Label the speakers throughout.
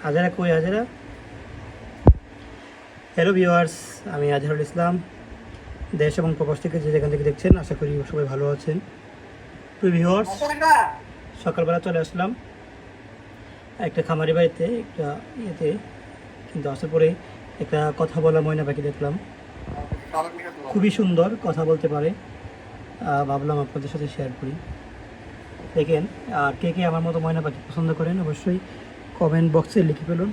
Speaker 1: হাজারা কই হাজারা? Hello viewers, আমি আজহারুল ইসলাম। দেশ এবং প্রবাস থেকে যে যেখান থেকে দেখছেন, আশা করি সবাই ভালো আছেন। তো ভিউয়ার্স, সকালবেলা চলে আসলাম একটা খামারি বাড়িতে, একটা ইয়েতে, কিন্তু আসার পরে একটা কথা বলা ময়না পাখি দেখলাম। খুবই সুন্দর, কথা বলতে পারে। ভাবলাম আপনাদের সাথে শেয়ার করি। দেখেন, আর কে কে আমার মতো ময়না পাখি পছন্দ করেন অবশ্যই কমেন্ট বক্সে লিখে ফেলুন।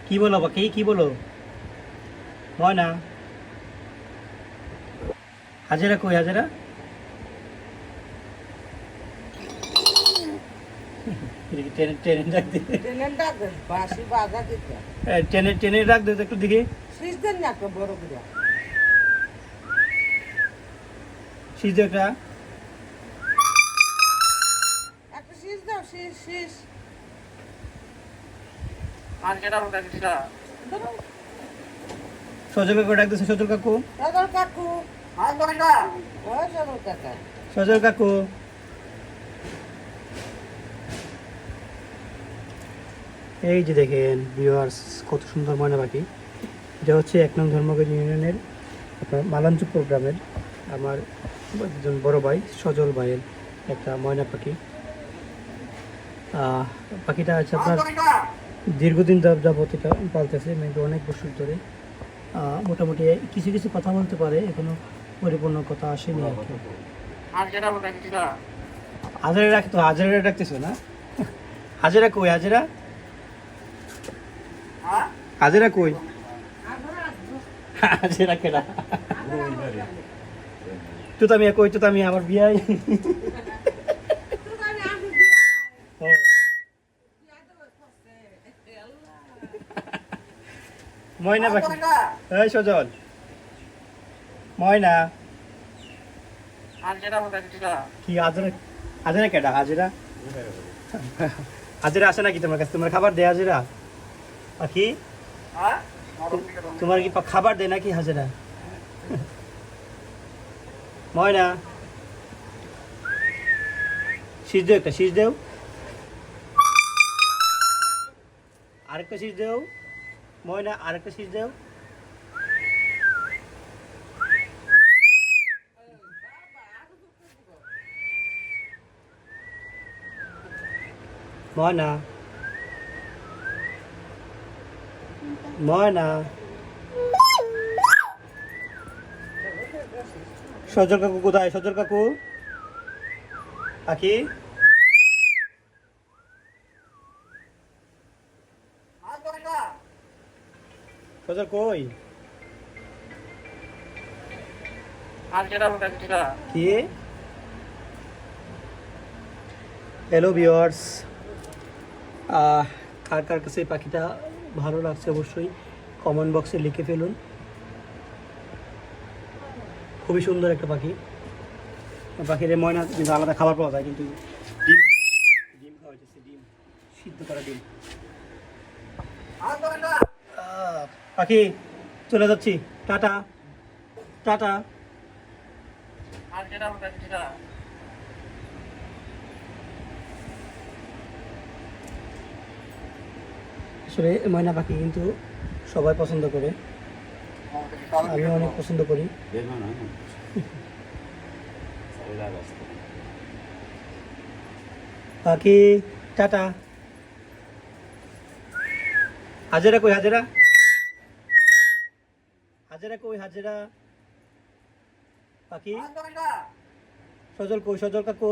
Speaker 1: কি বলো পাখি, কি বলো? ময়না হাজারা কই হাজারা? ট্রেনে ডাক দে, ট্রেনে ডাক দে একটু দেখি। শীষ দে একটা। সজল কাকু ডাক দিছে, সজল কাকু, সজল কাকু। এই যে দেখেন ভিউয়ার্স, কত সুন্দর ময়না পাখি। এটা হচ্ছে 1 নং ধর্মগঞ্জ ইউনিয়নের আপনার মালাঞ্চু প্রোগ্রামের আমার একজন বড় ভাই সজল ভাইয়ের একটা ময়না পাখি। পাখিটা আছে আপনার দীর্ঘদিন যাবত এটা পালতেছে, মেয়েকে অনেক বছর ধরে। মোটামুটি কিছু কিছু কথা বলতে পারে, এখনো পরিপূর্ণ কথা আসেনি আর কি। হাজারে রাখতো, হাজারে রাখতেছো না? হাজারা কই হাজারা? হাজারা কই? হাজারা কেডা? তো আমি কই, তো আমি আমার বিয়াই। ময়না পাখি, এই সজল ময়না কি হাজারা? হাজারা কেডা? হাজারা হাজারা আসে নাকি তোমার কাছে? তোমার খাবার দেয় হাজারা পাখি? তোমার কি খাবার দেয় নাকি হাজারা? ময়না শীষ দেও, একটা শীষ দেও, আরেকটা শীষ দেও। ময়না আরেকটা শীষ দেও। ময়না ময়না সজল কাকু কোথায়? সজল কাকু পাখি, সজল কই? কি? হ্যালো ভিউয়ার্স, কার কার কাছে এই পাখিটা ভালো লাগছে অবশ্যই কমেন্ট বক্সে লিখে ফেলুন। খুবই সুন্দর একটা পাখি। পাখির ময়না কিন্তু আলাদা খাবার পাওয়া যায়, কিন্তু ডিম ডিম খাওয়া যাচ্ছে, ডিম সিদ্ধ করা ডিম। পাখি চলে যাচ্ছি, টাটা টাটা। আসলে ময়না পাখি কিন্তু সবাই পছন্দ করে, আমি অনেক পছন্দ করি। পাখি টাটা। হাজারা কই হাজারা? হাজারা কই হাজারা? পাখি সজল কই? সজল কাকু